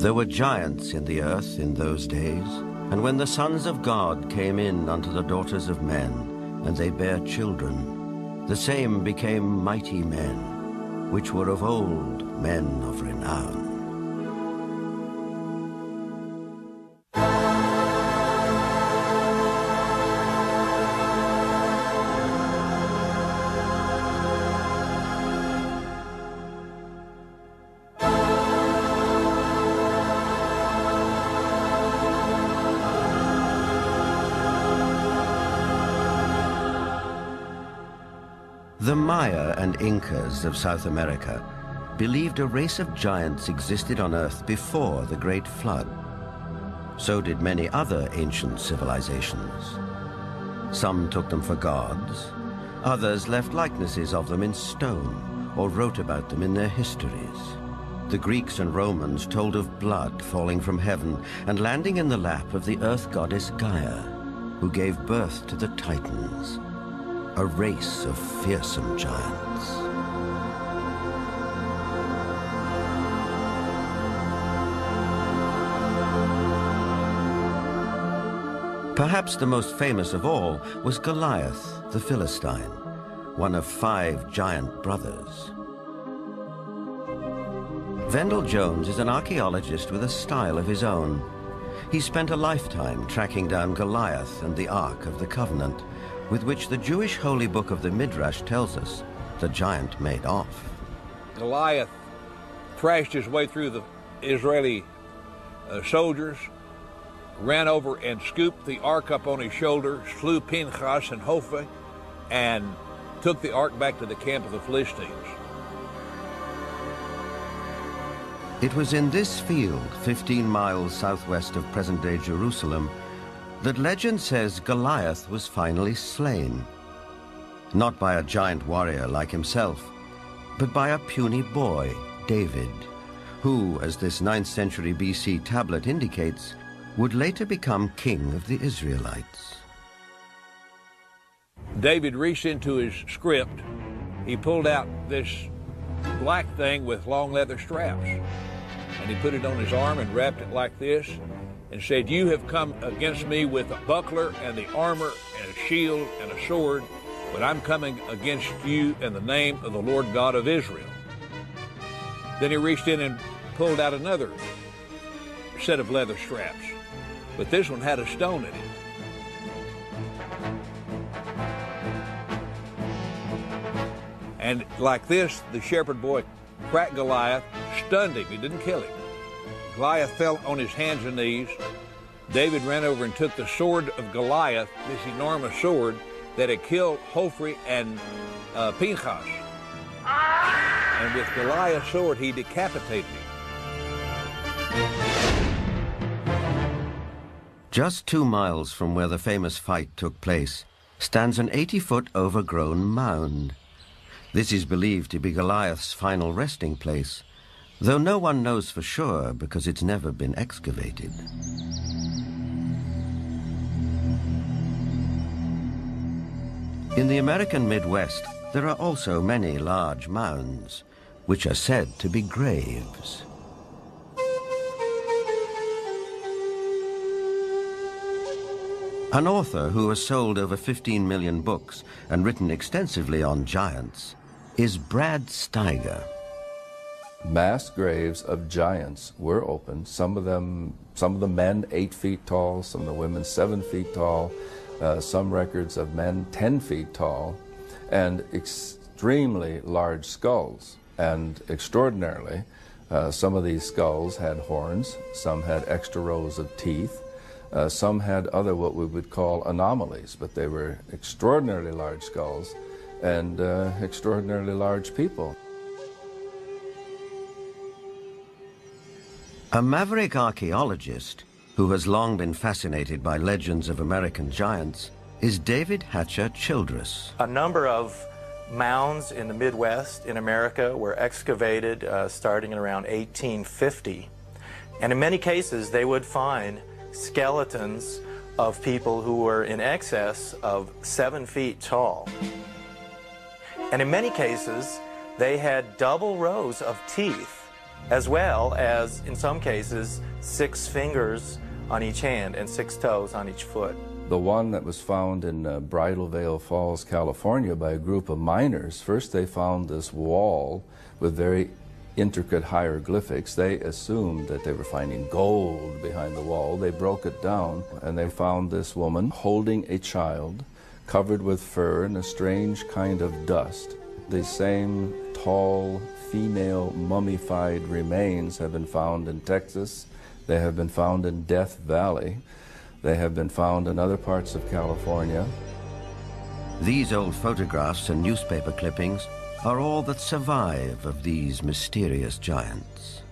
There were giants in the earth in those days, and when the sons of God came in unto the daughters of men, and they bare children, the same became mighty men, which were of old men of renown. The Maya and Incas of South America believed a race of giants existed on Earth before the Great Flood. So did many other ancient civilizations. Some took them for gods, others left likenesses of them in stone or wrote about them in their histories. The Greeks and Romans told of blood falling from heaven and landing in the lap of the earth goddess Gaia, who gave birth to the Titans, a race of fearsome giants. Perhaps the most famous of all was Goliath, the Philistine, one of 5 giant brothers. Vendell Jones is an archaeologist with a style of his own. He spent a lifetime tracking down Goliath and the Ark of the Covenant, with which the Jewish holy book of the Midrash tells us the giant made off. Goliath thrashed his way through the Israeli soldiers, ran over and scooped the ark up on his shoulder, slew Pinchas and Hophni, and took the ark back to the camp of the Philistines. It was in this field, 15 miles southwest of present-day Jerusalem, that legend says Goliath was finally slain. Not by a giant warrior like himself, but by a puny boy, David, who, as this 9th century BC tablet indicates, would later become king of the Israelites. David reached into his script. He pulled out this black thing with long leather straps, and he put it on his arm and wrapped it like this, and said, "You have come against me with a buckler and the armor and a shield and a sword, but I'm coming against you in the name of the Lord God of Israel." Then he reached in and pulled out another set of leather straps, but this one had a stone in it. And like this, the shepherd boy cracked Goliath, stunned him. He didn't kill him. Goliath fell on his hands and knees. David ran over and took the sword of Goliath, this enormous sword that had killed Hophni and Pinchas. And with Goliath's sword, he decapitated him. Just 2 miles from where the famous fight took place stands an 80-foot overgrown mound. This is believed to be Goliath's final resting place, though no one knows for sure because it's never been excavated. In the American Midwest, there are also many large mounds, which are said to be graves. An author who has sold over 15 million books and written extensively on giants is Brad Steiger. Mass graves of giants were opened. Some of the men 8 feet tall, some of the women 7 feet tall, some records of men 10 feet tall, and extremely large skulls. And extraordinarily, some of these skulls had horns, some had extra rows of teeth, some had other what we would call anomalies, but they were extraordinarily large skulls and extraordinarily large people. A maverick archaeologist who has long been fascinated by legends of American giants is David Hatcher Childress. A number of mounds in the Midwest in America were excavated starting in around 1850. And in many cases, they would find skeletons of people who were in excess of 7 feet tall. And in many cases, they had double rows of teeth as well as, in some cases, 6 fingers on each hand and 6 toes on each foot. The one that was found in Bridal Veil Falls, California by a group of miners, first they found this wall with very intricate hieroglyphics. They assumed that they were finding gold behind the wall. They broke it down and they found this woman holding a child covered with fur and a strange kind of dust. The same tall female mummified remains have been found in Texas. They have been found in Death Valley. They have been found in other parts of California. These old photographs and newspaper clippings are all that survive of these mysterious giants.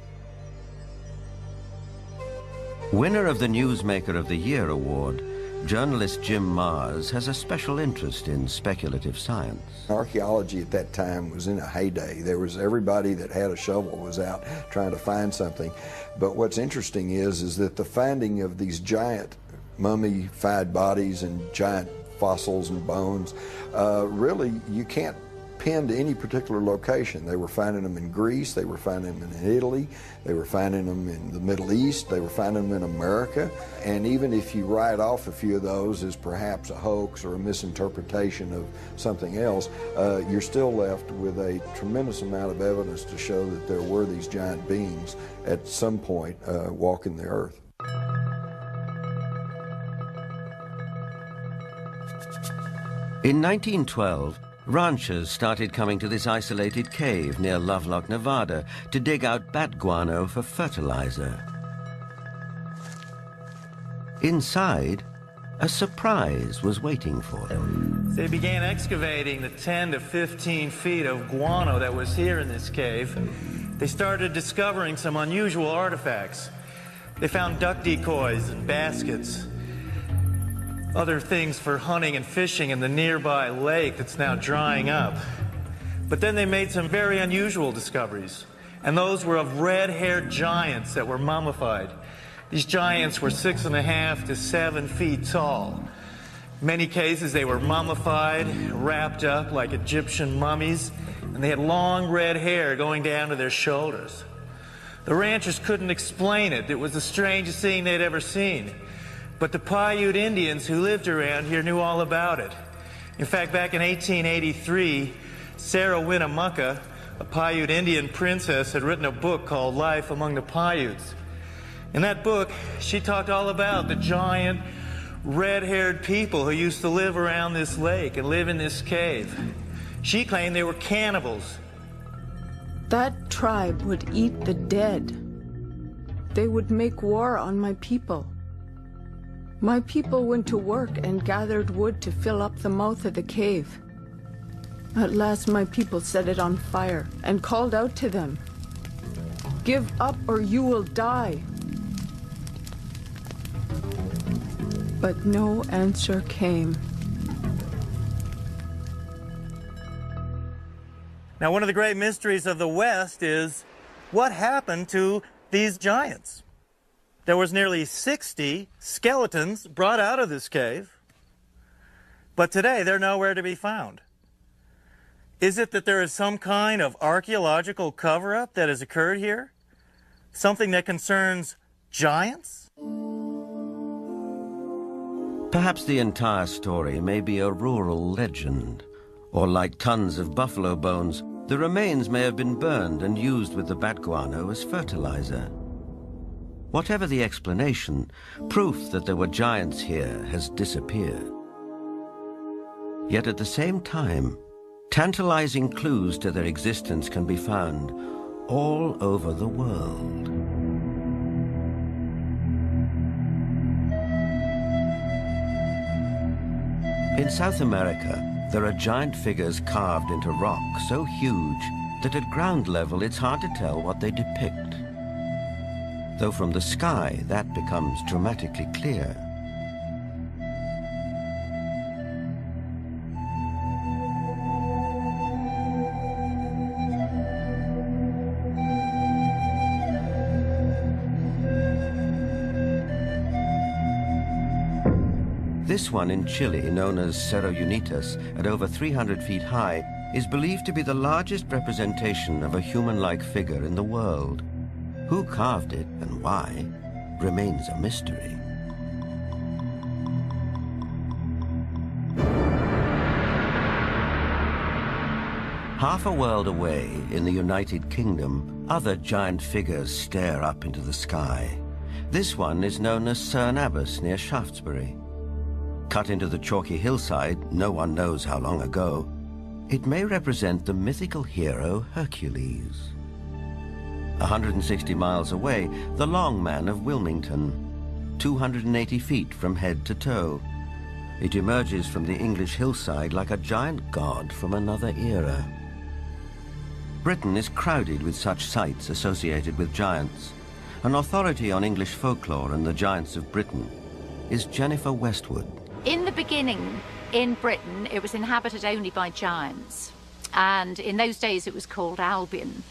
Winner of the Newsmaker of the Year award, journalist Jim Mars has a special interest in speculative science. Archaeology at that time was in a heyday. There was everybody that had a shovel was out trying to find something. But what's interesting is that the finding of these giant mummified bodies and giant fossils and bones, really you can't pin to any particular location. They were finding them in Greece, they were finding them in Italy, they were finding them in the Middle East, they were finding them in America. And even if you write off a few of those as perhaps a hoax or a misinterpretation of something else, you're still left with a tremendous amount of evidence to show that there were these giant beings at some point walking the earth. In 1912, ranchers started coming to this isolated cave near Lovelock, Nevada, to dig out bat guano for fertilizer. Inside, a surprise was waiting for them. They began excavating the 10 to 15 feet of guano that was here in this cave. They started discovering some unusual artifacts. They found duck decoys and baskets, other things for hunting and fishing in the nearby lake that's now drying up. But then they made some very unusual discoveries, and those were of red-haired giants that were mummified. These giants were 6.5 to 7 feet tall. In many cases, they were mummified, wrapped up like Egyptian mummies, and they had long red hair going down to their shoulders. The ranchers couldn't explain it. It was the strangest thing they'd ever seen. But the Paiute Indians who lived around here knew all about it. In fact, back in 1883, Sarah Winnemucca, a Paiute Indian princess, had written a book called Life Among the Paiutes. In that book, she talked all about the giant, red-haired people who used to live around this lake and live in this cave. She claimed they were cannibals. That tribe would eat the dead. They would make war on my people. My people went to work and gathered wood to fill up the mouth of the cave. At last my people set it on fire and called out to them, "Give up or you will die." But no answer came. Now, one of the great mysteries of the West is what happened to these giants? There was nearly 60 skeletons brought out of this cave, but today they're nowhere to be found. Is it that there is some kind of archaeological cover-up that has occurred here? Something that concerns giants? Perhaps the entire story may be a rural legend, or like tons of buffalo bones, the remains may have been burned and used with the bat guano as fertilizer. Whatever the explanation, proof that there were giants here has disappeared. Yet at the same time, tantalizing clues to their existence can be found all over the world. In South America, there are giant figures carved into rock so huge that at ground level it's hard to tell what they depict. Though from the sky, that becomes dramatically clear. This one in Chile, known as Cerro Unitas, at over 300 feet high, is believed to be the largest representation of a human-like figure in the world. Who carved it and why remains a mystery. Half a world away in the United Kingdom, other giant figures stare up into the sky. This one is known as Cerne Abbas near Shaftesbury. Cut into the chalky hillside, no one knows how long ago, it may represent the mythical hero Hercules. 160 miles away, the Long Man of Wilmington, 280 feet from head to toe. It emerges from the English hillside like a giant god from another era. Britain is crowded with such sites associated with giants. An authority on English folklore and the giants of Britain is Jennifer Westwood. In the beginning, in Britain, it was inhabited only by giants. And in those days, it was called Albion.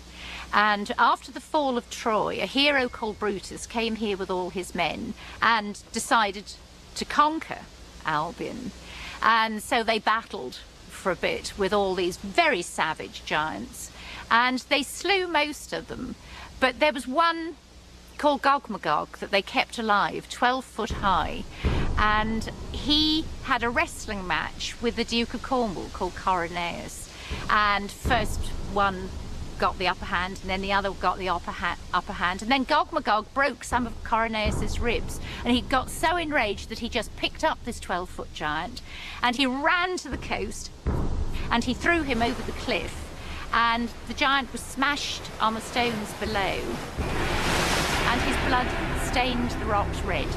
And after the fall of Troy, a hero called Brutus came here with all his men and decided to conquer Albion. And so they battled for a bit with all these very savage giants. And they slew most of them. But there was one called Gog-Magog that they kept alive, 12 foot high. And he had a wrestling match with the Duke of Cornwall called Coroneus. And first one got the upper hand, and then the other got the upper hand. And then Gog-Magog broke some of Coroneus's ribs. And he got so enraged that he just picked up this 12-foot giant. And he ran to the coast, and he threw him over the cliff. And the giant was smashed on the stones below, and his blood stained the rocks red.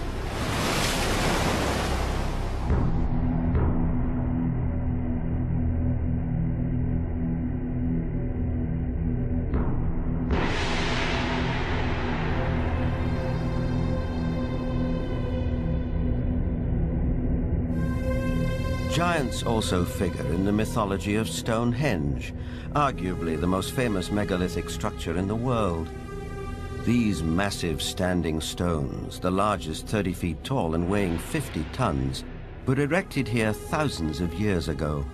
Giants also figure in the mythology of Stonehenge, arguably the most famous megalithic structure in the world. These massive standing stones, the largest 30 feet tall and weighing 50 tons, were erected here thousands of years ago.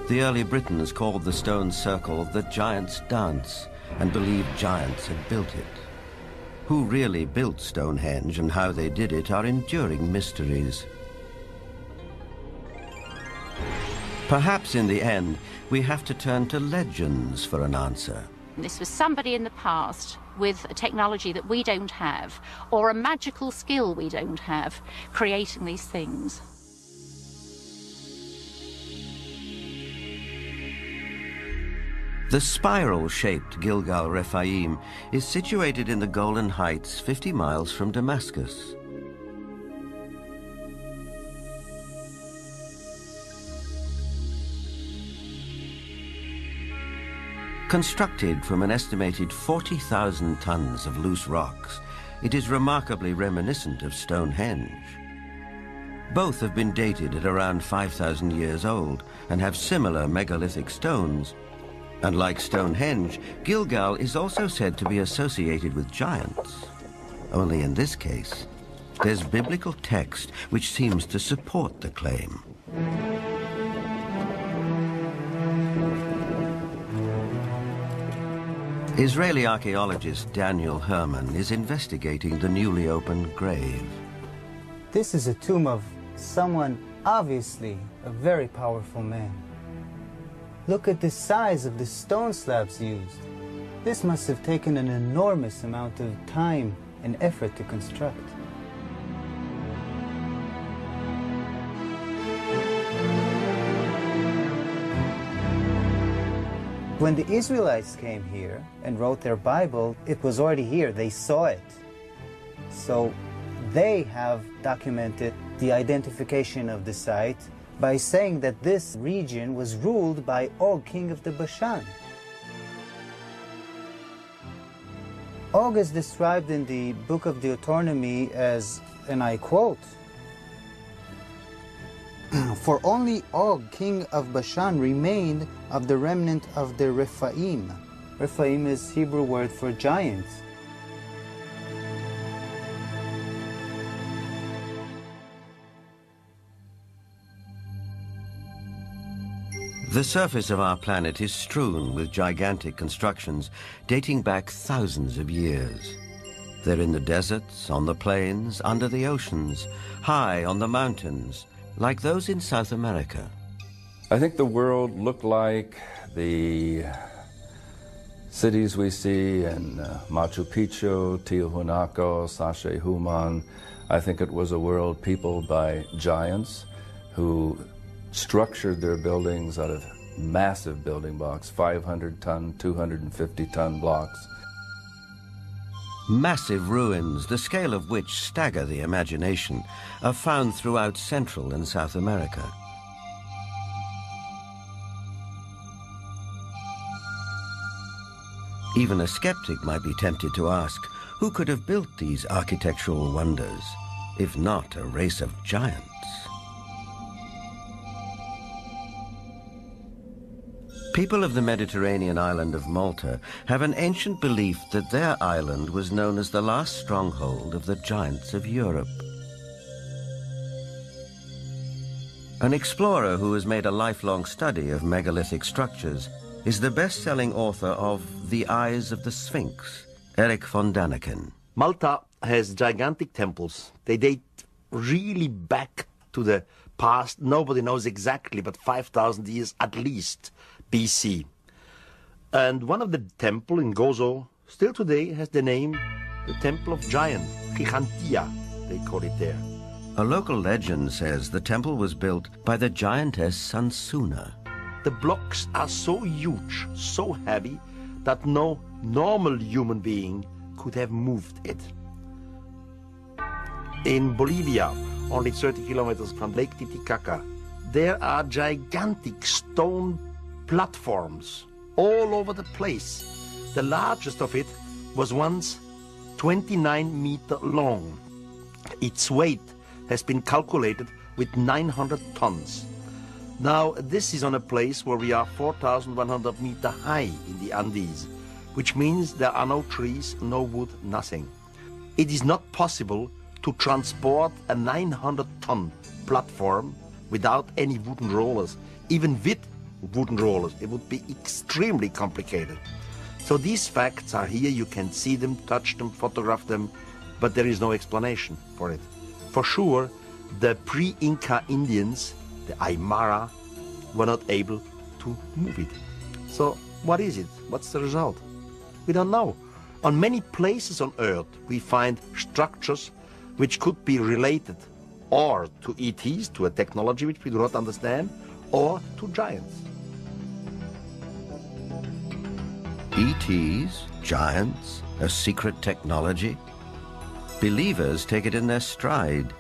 The early Britons called the stone circle the Giant's Dance and believed giants had built it. Who really built Stonehenge and how they did it are enduring mysteries. Perhaps in the end, we have to turn to legends for an answer. This was somebody in the past with a technology that we don't have, or a magical skill we don't have, creating these things. The spiral-shaped Gilgal Rephaim is situated in the Golan Heights, 50 miles from Damascus. Constructed from an estimated 40,000 tons of loose rocks, it is remarkably reminiscent of Stonehenge. Both have been dated at around 5,000 years old and have similar megalithic stones. And like Stonehenge, Gilgal is also said to be associated with giants. Only in this case, there's biblical text which seems to support the claim. Israeli archaeologist Daniel Herman is investigating the newly opened grave. This is a tomb of someone obviously a very powerful man. Look at the size of the stone slabs used. This must have taken an enormous amount of time and effort to construct. When the Israelites came here and wrote their Bible, it was already here. They saw it. So they have documented the identification of the site by saying that this region was ruled by Og, king of the Bashan. Og is described in the book of Deuteronomy as, and I quote, "For only Og, king of Bashan, remained of the remnant of the Rephaim." Rephaim is Hebrew word for giants. The surface of our planet is strewn with gigantic constructions dating back thousands of years. They're in the deserts, on the plains, under the oceans, high on the mountains, like those in South America. I think the world looked like the cities we see in Machu Picchu, Tiahuanaco, Sacsayhuaman. I think it was a world peopled by giants who structured their buildings out of massive building blocks, 500-ton, 250-ton blocks. Massive ruins, the scale of which stagger the imagination, are found throughout Central and South America. Even a skeptic might be tempted to ask, who could have built these architectural wonders, if not a race of giants? People of the Mediterranean island of Malta have an ancient belief that their island was known as the last stronghold of the giants of Europe. An explorer who has made a lifelong study of megalithic structures is the best-selling author of The Eyes of the Sphinx, Eric von Daniken. Malta has gigantic temples. They date really back to the past. Nobody knows exactly, but 5,000 years at least BC. And one of the temple in Gozo still today has the name the Temple of Giant, Gigantia, they call it there. A local legend says the temple was built by the giantess Sansuna. The blocks are so huge, so heavy, that no normal human being could have moved it. In Bolivia, only 30 kilometers from Lake Titicaca, there are gigantic stone platforms all over the place. The largest of it was once 29 meters long. Its weight has been calculated with 900 tons. Now, this is on a place where we are 4,100 meters high in the Andes, which means there are no trees, no wood, nothing. It is not possible to transport a 900-ton platform without any wooden rollers. Even with wooden rollers, it would be extremely complicated. So these facts are here. You can see them, touch them, photograph them, but there is no explanation for it. For sure, the pre-Inca Indians, the Aymara, were not able to move it. So what is it? What's the result? We don't know. On many places on Earth, we find structures which could be related or to ETs, to a technology which we do not understand, or to giants. ETs, giants, a secret technology? Believers take it in their stride.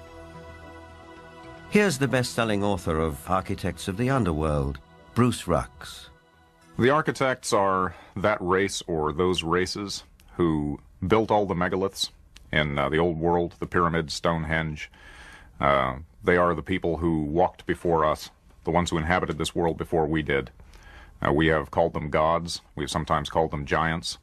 Here's the best-selling author of Architects of the Underworld, Bruce Rux. The architects are that race or those races who built all the megaliths in the old world, the pyramids, Stonehenge. They are the people who walked before us, the ones who inhabited this world before we did. We have called them gods. We've sometimes called them giants.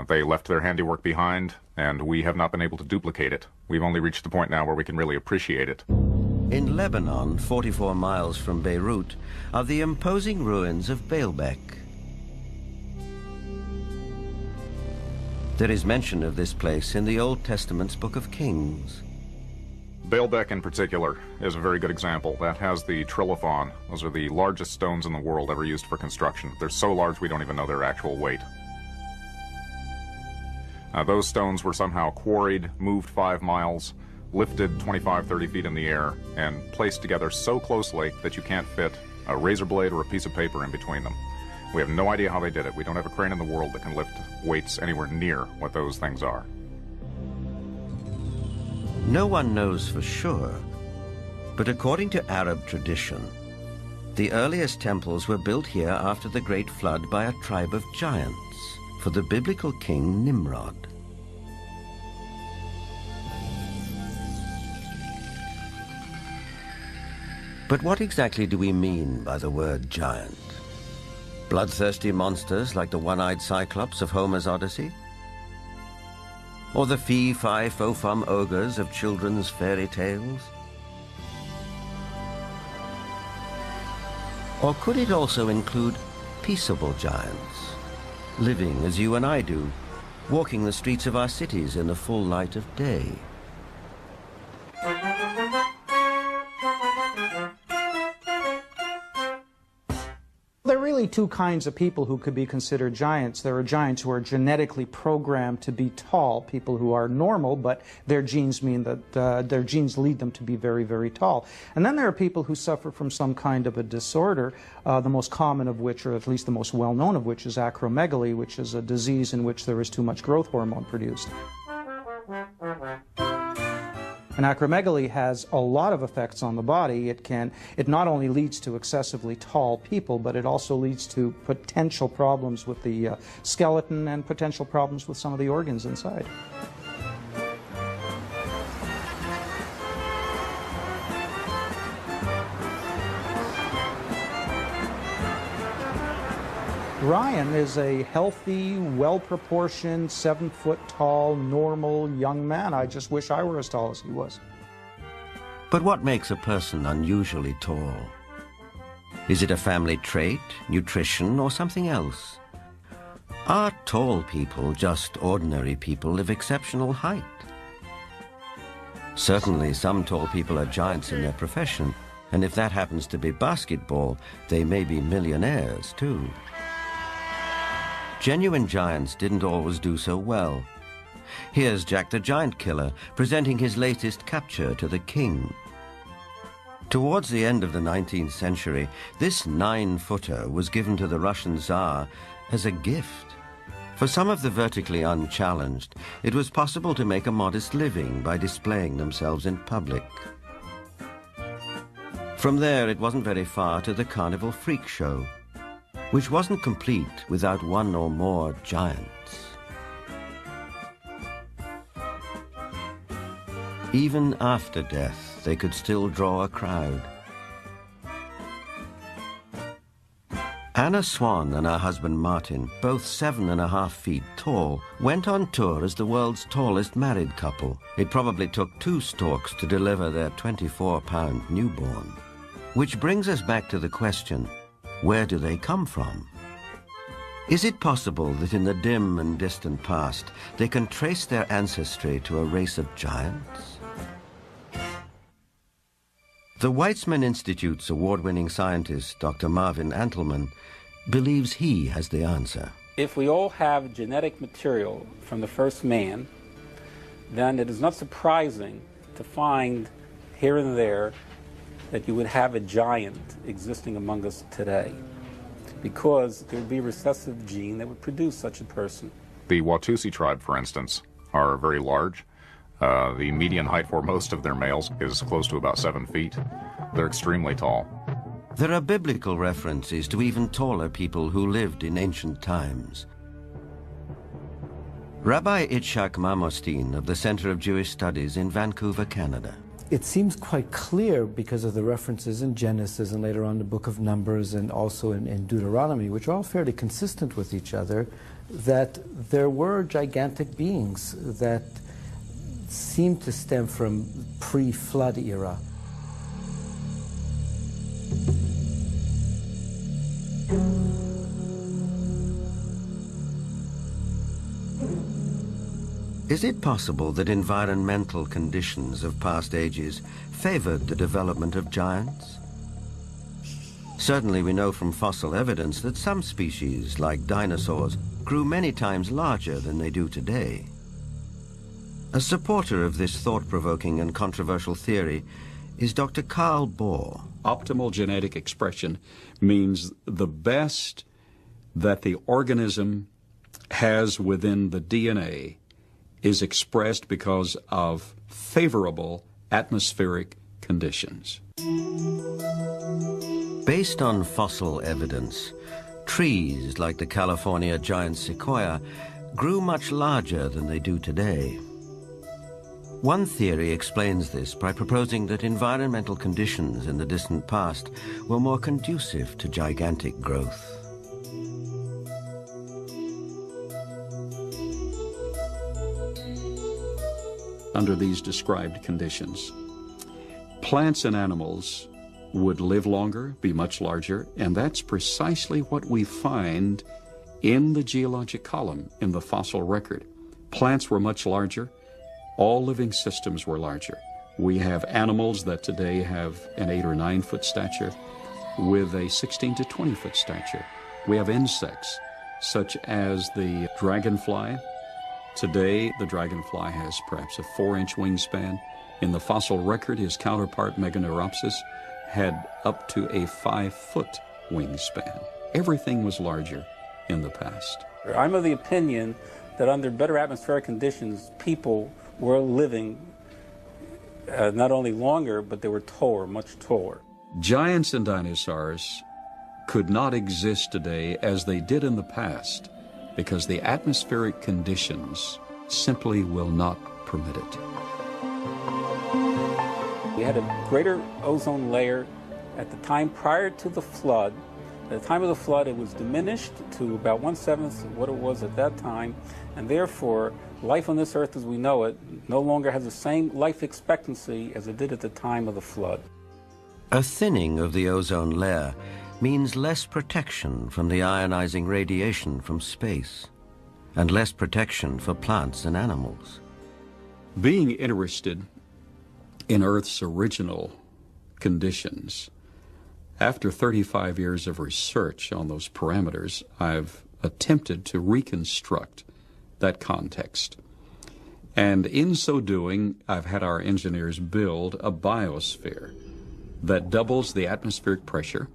They left their handiwork behind, and we have not been able to duplicate it. We've only reached the point now where we can really appreciate it. In Lebanon, 44 miles from Beirut, are the imposing ruins of Baalbek. There is mention of this place in the Old Testament's Book of Kings. Baalbek in particular is a very good example. That has the trilithon. Those are the largest stones in the world ever used for construction. They're so large we don't even know their actual weight. Those stones were somehow quarried, moved 5 miles, lifted 25, 30 feet in the air, and placed together so closely that you can't fit a razor blade or a piece of paper in between them. We have no idea how they did it. We don't have a crane in the world that can lift weights anywhere near what those things are. No one knows for sure, but according to Arab tradition, the earliest temples were built here after the Great Flood by a tribe of giants for the biblical king Nimrod. But what exactly do we mean by the word giant? Bloodthirsty monsters like the one-eyed Cyclops of Homer's Odyssey? Or the fee-fi-fo-fum ogres of children's fairy tales? Or could it also include peaceable giants, living as you and I do, walking the streets of our cities in the full light of day? There are really two kinds of people who could be considered giants. There are giants who are genetically programmed to be tall, people who are normal, but their genes mean that their genes lead them to be very, very tall. And then there are people who suffer from some kind of a disorder, the most common of which, or at least the most well-known of which, is acromegaly, which is a disease in which there is too much growth hormone produced. And acromegaly has a lot of effects on the body. It not only leads to excessively tall people, but it also leads to potential problems with the skeleton and potential problems with some of the organs inside. Ryan is a healthy, well-proportioned, 7-foot-tall, normal young man. I just wish I were as tall as he was. But what makes a person unusually tall? Is it a family trait, nutrition, or something else? Are tall people just ordinary people of exceptional height? Certainly some tall people are giants in their profession, and if that happens to be basketball, they may be millionaires too. Genuine giants didn't always do so well. Here's Jack the Giant Killer presenting his latest capture to the king. Towards the end of the 19th century, this 9-footer was given to the Russian Tsar as a gift. For some of the vertically unchallenged, it was possible to make a modest living by displaying themselves in public. From there, it wasn't very far to the Carnival Freak Show, which wasn't complete without one or more giants. Even after death, they could still draw a crowd. Anna Swan and her husband Martin, both 7.5 feet tall, went on tour as the world's tallest married couple. It probably took 2 storks to deliver their 24-pound newborn. Which brings us back to the question, where do they come from? Is it possible that in the dim and distant past, they can trace their ancestry to a race of giants? The Weizmann Institute's award-winning scientist, Dr. Marvin Antelman, believes he has the answer. If we all have genetic material from the first man, then it is not surprising to find here and there that you would have a giant existing among us today, because there would be a recessive gene that would produce such a person. The Watusi tribe, for instance, are very large. The median height for most of their males is close to about 7 feet. They're extremely tall. There are biblical references to even taller people who lived in ancient times. Rabbi Itzhak Marmostin of the Center of Jewish Studies in Vancouver, Canada. It seems quite clear because of the references in Genesis and later on the book of Numbers and also in Deuteronomy, which are all fairly consistent with each other, that there were gigantic beings that seem to stem from pre-flood era. Is it possible that environmental conditions of past ages favored the development of giants? Certainly we know from fossil evidence that some species, like dinosaurs, grew many times larger than they do today. A supporter of this thought-provoking and controversial theory is Dr. Carl Bohr. Optimal genetic expression means the best that the organism has within the DNA is expressed because of favorable atmospheric conditions. Based on fossil evidence, trees like the California giant sequoia grew much larger than they do today. One theory explains this by proposing that environmental conditions in the distant past were more conducive to gigantic growth. Under these described conditions, plants and animals would live longer, be much larger, and that's precisely what we find in the geologic column in the fossil record. Plants were much larger. All living systems were larger. We have animals that today have an 8 or 9 foot stature with a 16 to 20 foot stature. We have insects such as the dragonfly. Today, the dragonfly has perhaps a 4-inch wingspan. In the fossil record, his counterpart, Meganeuropsis, had up to a 5-foot wingspan. Everything was larger in the past. I'm of the opinion that under better atmospheric conditions, people were living not only longer, but they were taller, much taller. Giants and dinosaurs could not exist today as they did in the past because the atmospheric conditions simply will not permit it. We had a greater ozone layer at the time prior to the flood. At the time of the flood, it was diminished to about 1/7 what it was at that time, and therefore, life on this earth as we know it no longer has the same life expectancy as it did at the time of the flood. A thinning of the ozone layer means less protection from the ionizing radiation from space, and less protection for plants and animals. Being interested in Earth's original conditions, after 35 years of research on those parameters, I've attempted to reconstruct that context. And in so doing, I've had our engineers build a biosphere that doubles the atmospheric pressure,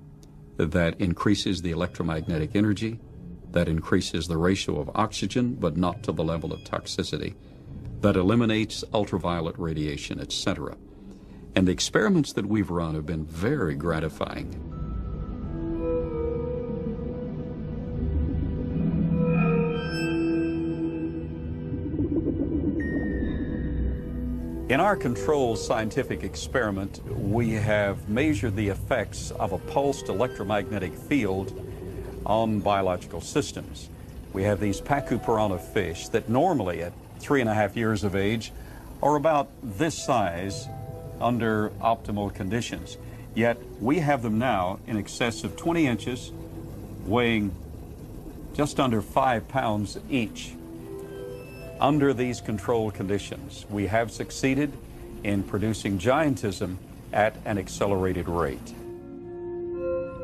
that increases the electromagnetic energy, that increases the ratio of oxygen, but not to the level of toxicity, that eliminates ultraviolet radiation, etc. And the experiments that we've run have been very gratifying. In our controlled scientific experiment, we have measured the effects of a pulsed electromagnetic field on biological systems. We have these Pacu piranha fish that normally at 3.5 years of age are about this size under optimal conditions. Yet we have them now in excess of 20 inches, weighing just under 5 pounds each. Under these controlled conditions, we have succeeded in producing giantism at an accelerated rate.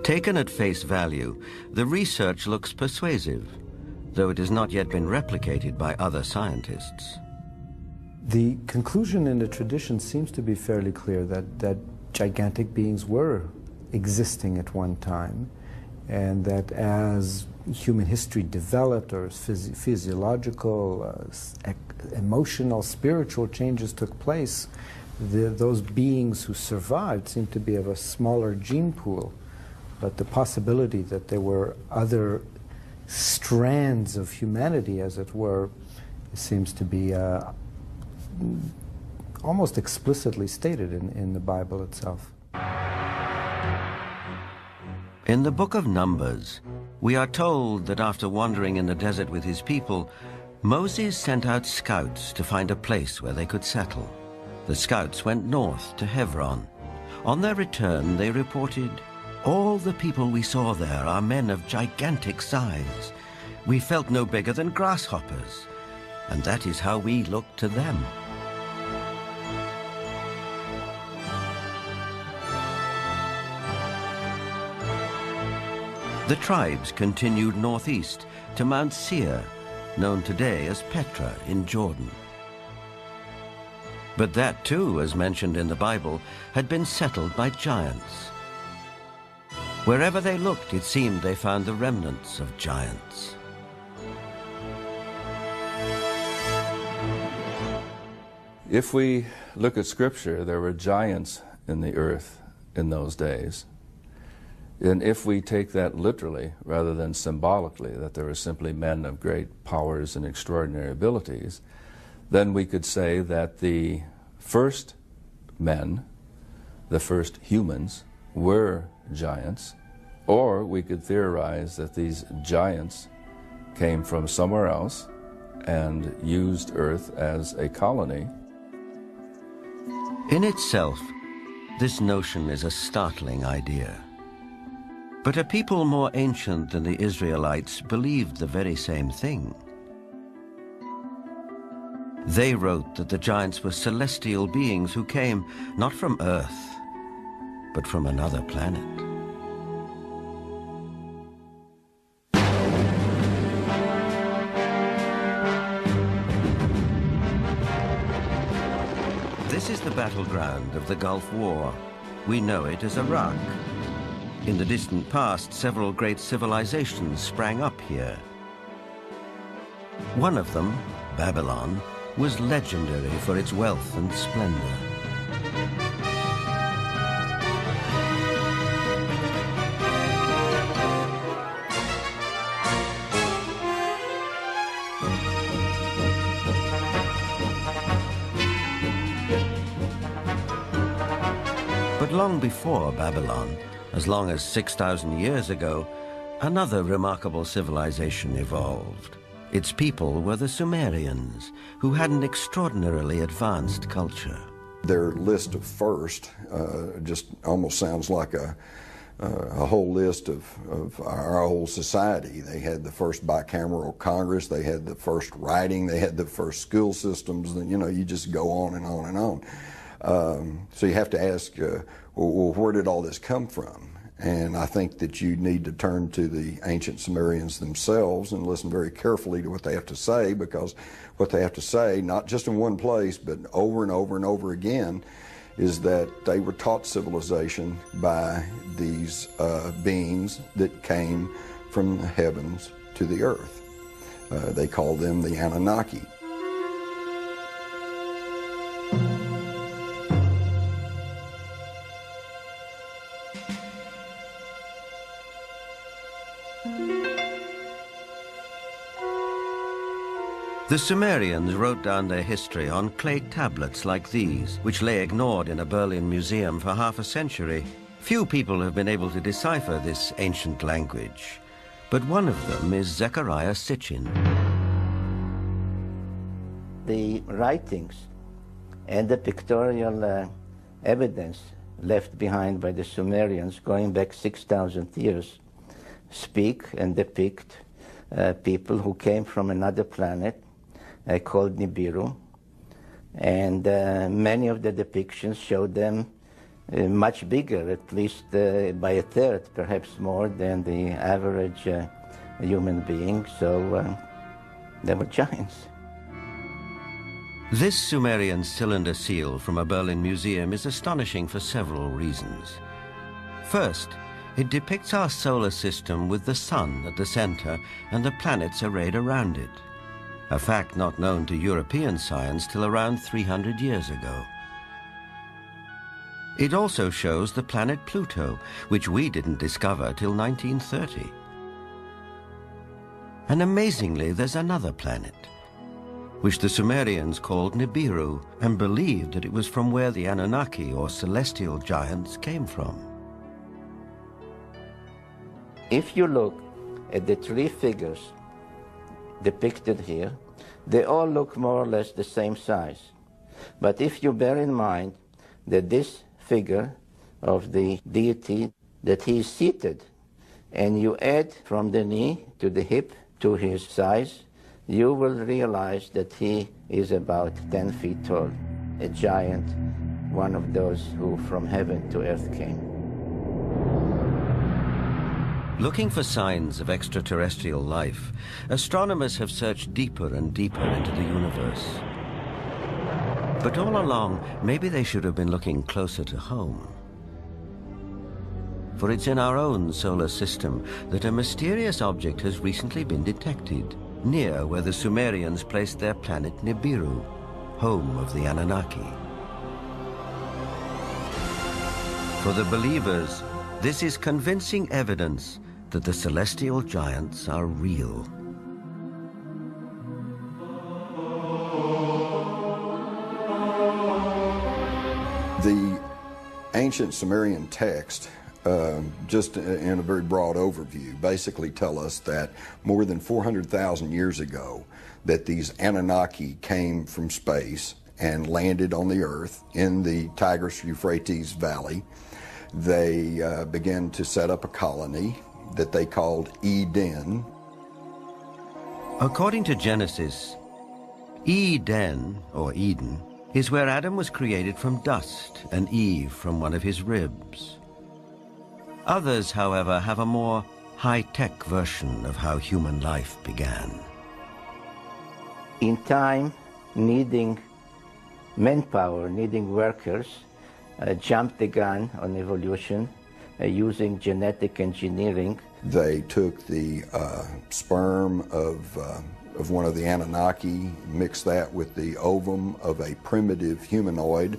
Taken at face value, the research looks persuasive, though it has not yet been replicated by other scientists. The conclusion in the tradition seems to be fairly clear that gigantic beings were existing at one time, and that as human history developed, or physiological, emotional, spiritual changes took place, those beings who survived seemed to be of a smaller gene pool. But the possibility that there were other strands of humanity, as it were, seems to be almost explicitly stated in the Bible itself. In the book of Numbers, we are told that after wandering in the desert with his people, Moses sent out scouts to find a place where they could settle. The scouts went north to Hebron. On their return, they reported, "All the people we saw there are men of gigantic size. We felt no bigger than grasshoppers, and that is how we looked to them." The tribes continued northeast to Mount Seir, known today as Petra in Jordan. But that too, as mentioned in the Bible, had been settled by giants. Wherever they looked, it seemed they found the remnants of giants. If we look at Scripture, there were giants in the earth in those days. And if we take that literally rather than symbolically, that there were simply men of great powers and extraordinary abilities, then we could say that the first men, the first humans, were giants, or we could theorize that these giants came from somewhere else and used Earth as a colony. In itself, This notion is a startling idea. But a people more ancient than the Israelites believed the very same thing. They wrote that the giants were celestial beings who came not from Earth, but from another planet. This is the battleground of the Gulf War. We know it as Iraq. In the distant past, several great civilizations sprang up here. One of them, Babylon, was legendary for its wealth and splendor. But long before Babylon, as long as 6,000 years ago, another remarkable civilization evolved. Its people were the Sumerians, who had an extraordinarily advanced culture. Their list of first just almost sounds like a whole list of our whole society. They had the first bicameral Congress, they had the first writing, they had the first school systems, and you know, you just go on and on and on. So you have to ask, well, where did all this come from? And I think that you need to turn to the ancient Sumerians themselves and listen very carefully to what they have to say, because what they have to say, not just in one place, but over and over and over again, is that they were taught civilization by these beings that came from the heavens to the earth. They called them the Anunnaki. The Sumerians wrote down their history on clay tablets like these, which lay ignored in a Berlin museum for half a century. Few people have been able to decipher this ancient language, but one of them is Zechariah Sitchin. The writings and the pictorial evidence left behind by the Sumerians going back 6,000 years speak and depict people who came from another planet called Nibiru, and many of the depictions show them much bigger, at least by a third, perhaps more than the average human being, so they were giants. This Sumerian cylinder seal from a Berlin museum is astonishing for several reasons. First, it depicts our solar system with the sun at the center and the planets arrayed around it, a fact not known to European science till around 300 years ago. It also shows the planet Pluto, which we didn't discover till 1930. And amazingly, there's another planet, which the Sumerians called Nibiru, and believed that it was from where the Anunnaki, or celestial giants, came from. If you look at the three figures depicted here, they all look more or less the same size. But if you bear in mind that this figure of the deity, that he is seated, and you add from the knee to the hip to his size, you will realize that he is about 10 feet tall, a giant, one of those who from heaven to earth came. Looking for signs of extraterrestrial life, astronomers have searched deeper and deeper into the universe. But all along, maybe they should have been looking closer to home. For it's in our own solar system that a mysterious object has recently been detected, near where the Sumerians placed their planet Nibiru, home of the Anunnaki. For the believers, this is convincing evidence that the celestial giants are real. The ancient Sumerian text, just in a very broad overview, basically tell us that more than 400,000 years ago, that these Anunnaki came from space and landed on the earth in the Tigris-Euphrates Valley. They began to set up a colony that they called Eden. According to Genesis, Eden, or Eden, is where Adam was created from dust and Eve from one of his ribs. Others, however, have a more high-tech version of how human life began. In time, needing manpower, needing workers, jumped the gun on evolution using genetic engineering. They took the sperm of one of the Anunnaki, mixed that with the ovum of a primitive humanoid,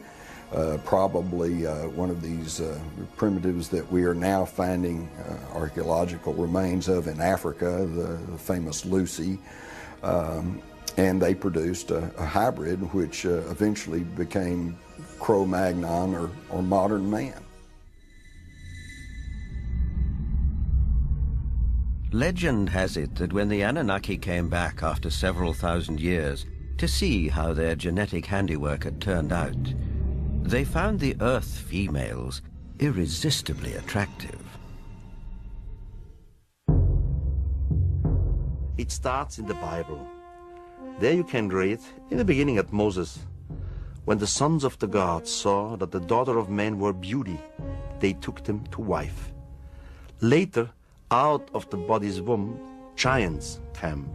probably one of these primitives that we are now finding archaeological remains of in Africa, the famous Lucy. And they produced a hybrid which eventually became Cro-Magnon or modern man. Legend has it that when the Anunnaki came back after several thousand years to see how their genetic handiwork had turned out, they found the Earth females irresistibly attractive. It starts in the Bible. There you can read, in the beginning at Moses, when the sons of the gods saw that the daughter of man were beauty, they took them to wife. Later, out of the body's womb, giants came.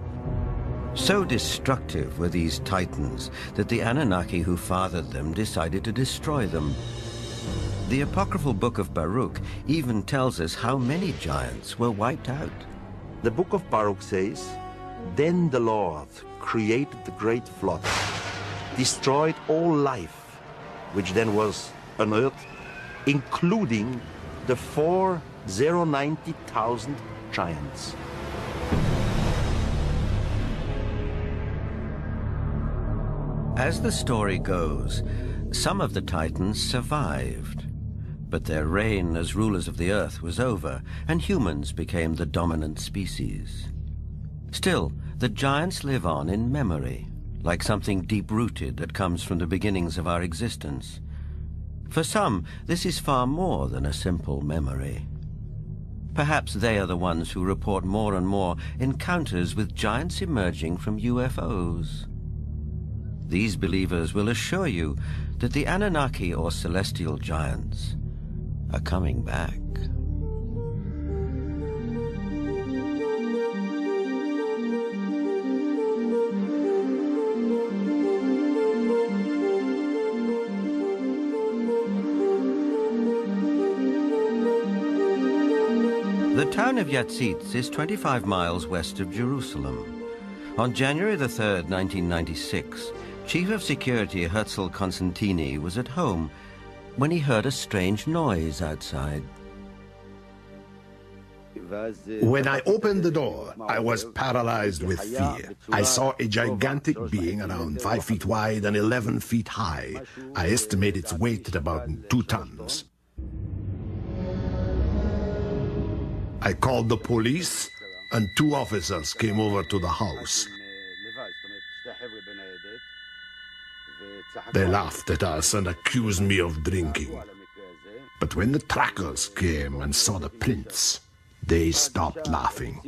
So destructive were these titans that the Anunnaki who fathered them decided to destroy them. The apocryphal book of Baruch even tells us how many giants were wiped out. The book of Baruch says, "Then the Lord created the great flood, destroyed all life, which then was on earth, including the 490,000 giants." As the story goes, some of the Titans survived, but their reign as rulers of the earth was over, and humans became the dominant species. Still, the giants live on in memory, like something deep-rooted that comes from the beginnings of our existence. For some, this is far more than a simple memory. Perhaps they are the ones who report more and more encounters with giants emerging from UFOs. These believers will assure you that the Anunnaki or celestial giants are coming back. The town of Yatzitz is 25 miles west of Jerusalem. On January the 3rd, 1996, Chief of Security Herzl Constantini was at home when he heard a strange noise outside. When I opened the door, I was paralyzed with fear. I saw a gigantic being around 5 feet wide and 11 feet high. I estimate its weight at about 2 tons. I called the police, and 2 officers came over to the house. They laughed at us and accused me of drinking. But when the trackers came and saw the prints, they stopped laughing.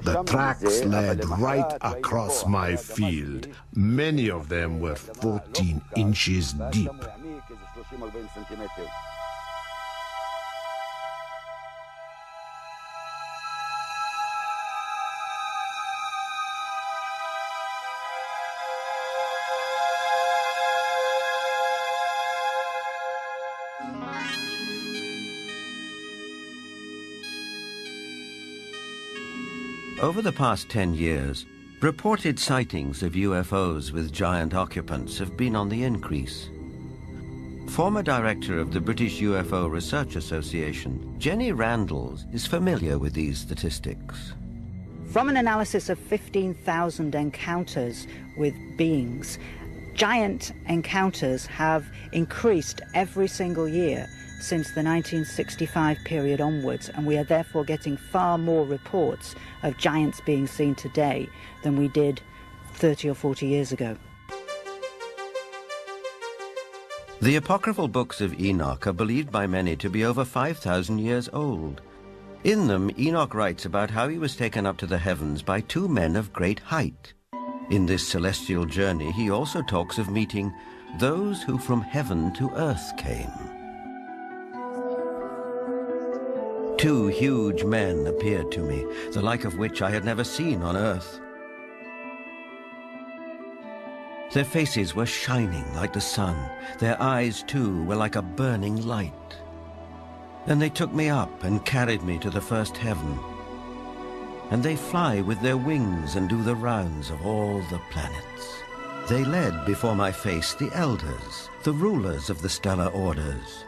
The tracks led right across my field. Many of them were 14 inches deep. Over the past 10 years, reported sightings of UFOs with giant occupants have been on the increase. Former director of the British UFO Research Association, Jenny Randles, is familiar with these statistics. From an analysis of 15,000 encounters with beings, giant encounters have increased every single year since the 1965 period onwards, and we are therefore getting far more reports of giants being seen today than we did 30 or 40 years ago. The apocryphal books of Enoch are believed by many to be over 5,000 years old. In them, Enoch writes about how he was taken up to the heavens by two men of great height. In this celestial journey, he also talks of meeting those who from heaven to earth came. Two huge men appeared to me, the like of which I had never seen on earth. Their faces were shining like the sun. Their eyes, too, were like a burning light. Then they took me up and carried me to the first heaven. And they fly with their wings and do the rounds of all the planets. They led before my face the elders, the rulers of the stellar orders.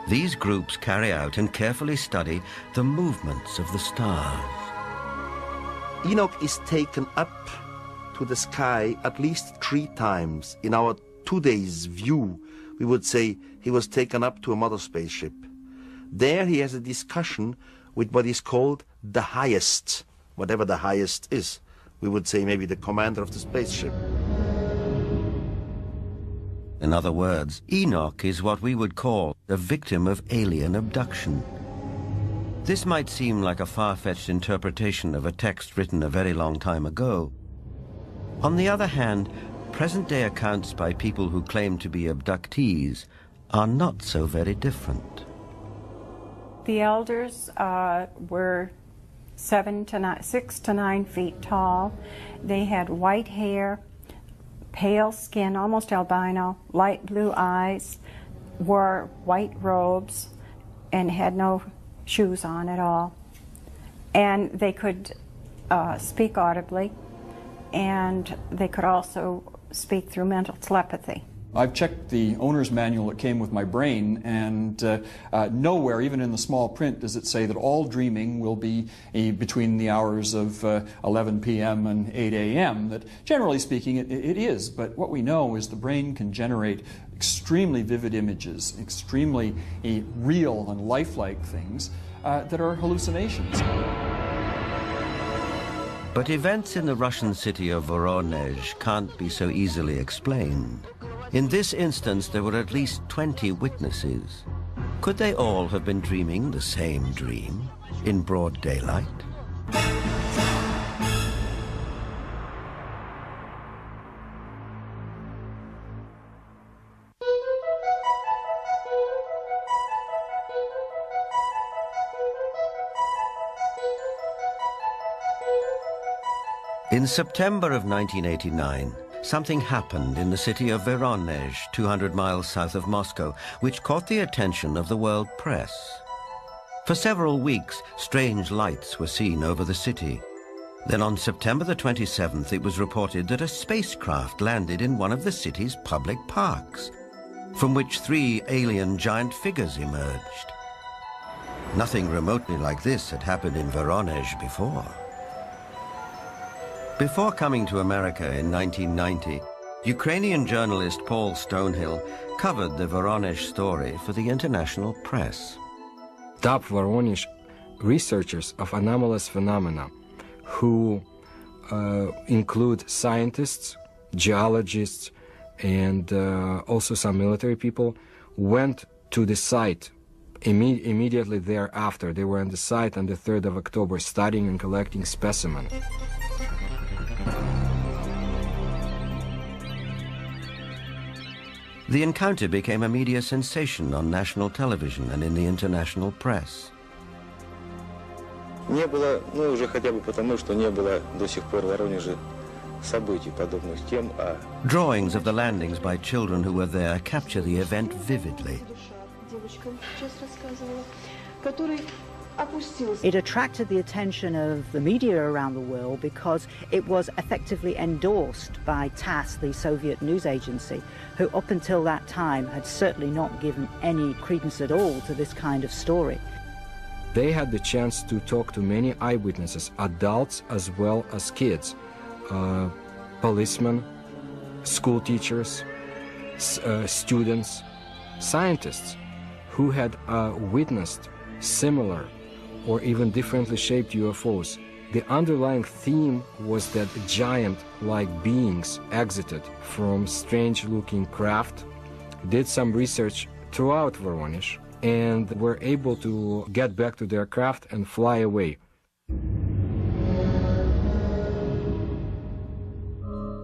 These groups carry out and carefully study the movements of the stars. Enoch is taken up to the sky at least 3 times. In our 2 days view, we would say he was taken up to a mother spaceship. There he has a discussion with what is called the highest, whatever the highest is. We would say maybe the commander of the spaceship. In other words, Enoch is what we would call a victim of alien abduction. This might seem like a far-fetched interpretation of a text written a very long time ago. On the other hand, present-day accounts by people who claim to be abductees are not so very different. The elders were 6 to 9 feet tall. They had white hair, pale skin, almost albino, light blue eyes, wore white robes, and had no shoes on at all. And they could speak audibly, and they could also speak through mental telepathy. I've checked the owner's manual that came with my brain, and nowhere, even in the small print, does it say that all dreaming will be between the hours of 11 p.m. and 8 a.m. That, generally speaking, it is. But what we know is the brain can generate extremely vivid images, extremely real and lifelike things that are hallucinations. But events in the Russian city of Voronezh can't be so easily explained. In this instance, there were at least 20 witnesses. Could they all have been dreaming the same dream in broad daylight? In September of 1989, something happened in the city of Voronezh, 200 miles south of Moscow, which caught the attention of the world press. For several weeks, strange lights were seen over the city. Then on September the 27th, it was reported that a spacecraft landed in one of the city's public parks, from which 3 alien giant figures emerged. Nothing remotely like this had happened in Voronezh before. Before coming to America in 1990, Ukrainian journalist Paul Stonehill covered the Voronezh story for the international press. Top Voronezh researchers of anomalous phenomena who include scientists, geologists, and also some military people went to the site immediately thereafter. They were on the site on the 3rd of October studying and collecting specimens. The encounter became a media sensation on national television and in the international press. Не было, ну уже хотя бы потому, что не было до сих пор в Воронеже событий подобных тем, а... Drawings of the landings by children who were there capture the event vividly. It attracted the attention of the media around the world because it was effectively endorsed by TASS, the Soviet news agency, who up until that time had certainly not given any credence at all to this kind of story. They had the chance to talk to many eyewitnesses, adults as well as kids, policemen, school teachers, students, scientists who had witnessed similar or even differently shaped UFOs. The underlying theme was that giant-like beings exited from strange-looking craft, did some research throughout Voronezh, and were able to get back to their craft and fly away.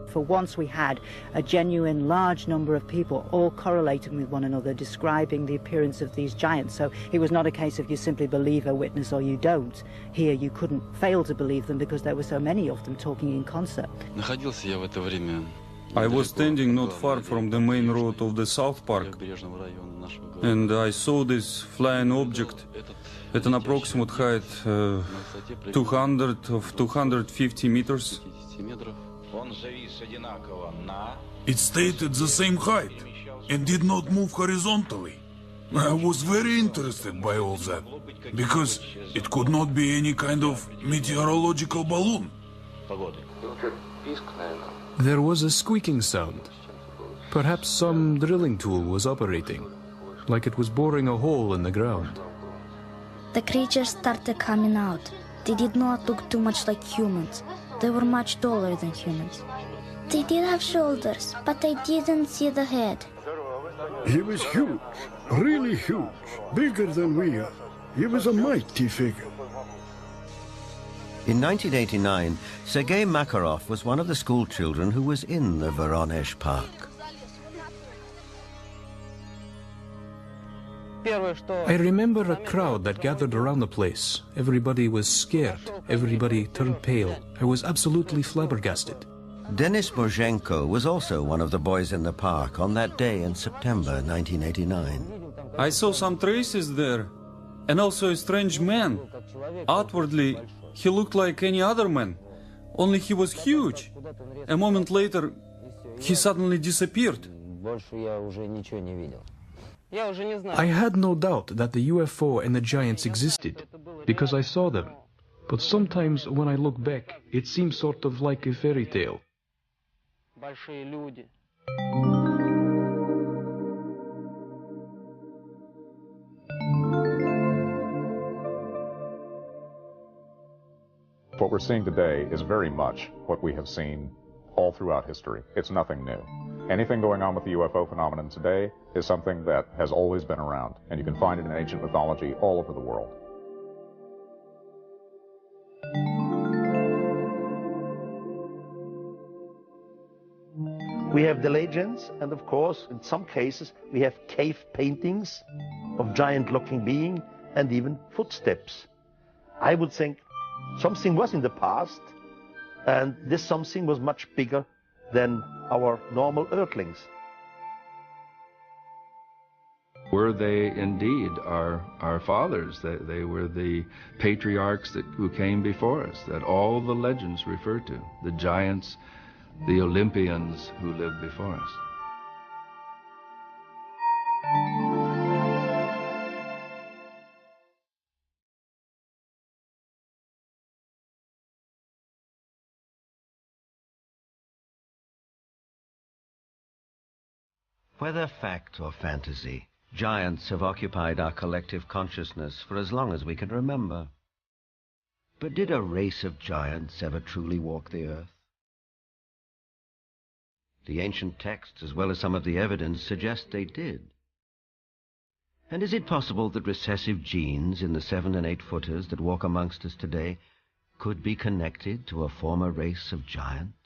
For once we had a genuine large number of people all correlating with one another, describing the appearance of these giants. So it was not a case of you simply believe a witness or you don't. Here you couldn't fail to believe them because there were so many of them talking in concert. I was standing not far from the main road of the South Park, and I saw this flying object at an approximate height 250 meters. It stayed at the same height and did not move horizontally. I was very interested by all that, because it could not be any kind of meteorological balloon. There was a squeaking sound. Perhaps some drilling tool was operating, like it was boring a hole in the ground. The creatures started coming out. They did not look too much like humans. They were much taller than humans. They did have shoulders, but I didn't see the head. He was huge, really huge, bigger than we are. He was a mighty figure. In 1989, Sergei Makarov was one of the school children who was in the Voronezh Park. I remember a crowd that gathered around the place. Everybody was scared. Everybody turned pale. I was absolutely flabbergasted. Denis Mozhenko was also one of the boys in the park on that day in September 1989. I saw some traces there, and also a strange man. Outwardly, he looked like any other man, only he was huge. A moment later, he suddenly disappeared. I had no doubt that the UFO and the giants existed, because I saw them. But sometimes when I look back, it seems sort of like a fairy tale. What we're seeing today is very much what we have seen all throughout history. It's nothing new. Anything going on with the UFO phenomenon today is something that has always been around, and you can find it in ancient mythology all over the world. We have the legends, and of course, in some cases, we have cave paintings of giant-looking beings and even footsteps. I would think something was in the past, and this something was much bigger than our normal earthlings. Were they indeed our fathers? They were the patriarchs who came before us, that all the legends refer to, the giants, the Olympians who lived before us. Whether fact or fantasy, giants have occupied our collective consciousness for as long as we can remember. But did a race of giants ever truly walk the earth? The ancient texts, as well as some of the evidence, suggest they did. And is it possible that recessive genes in the 7- and 8-footers that walk amongst us today could be connected to a former race of giants?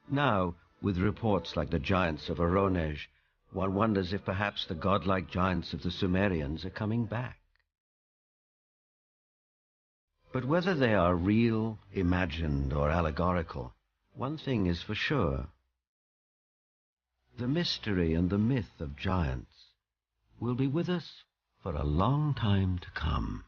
Now, with reports like the giants of Voronezh, one wonders if perhaps the godlike giants of the Sumerians are coming back. But whether they are real, imagined, or allegorical, one thing is for sure. The mystery and the myth of giants will be with us for a long time to come.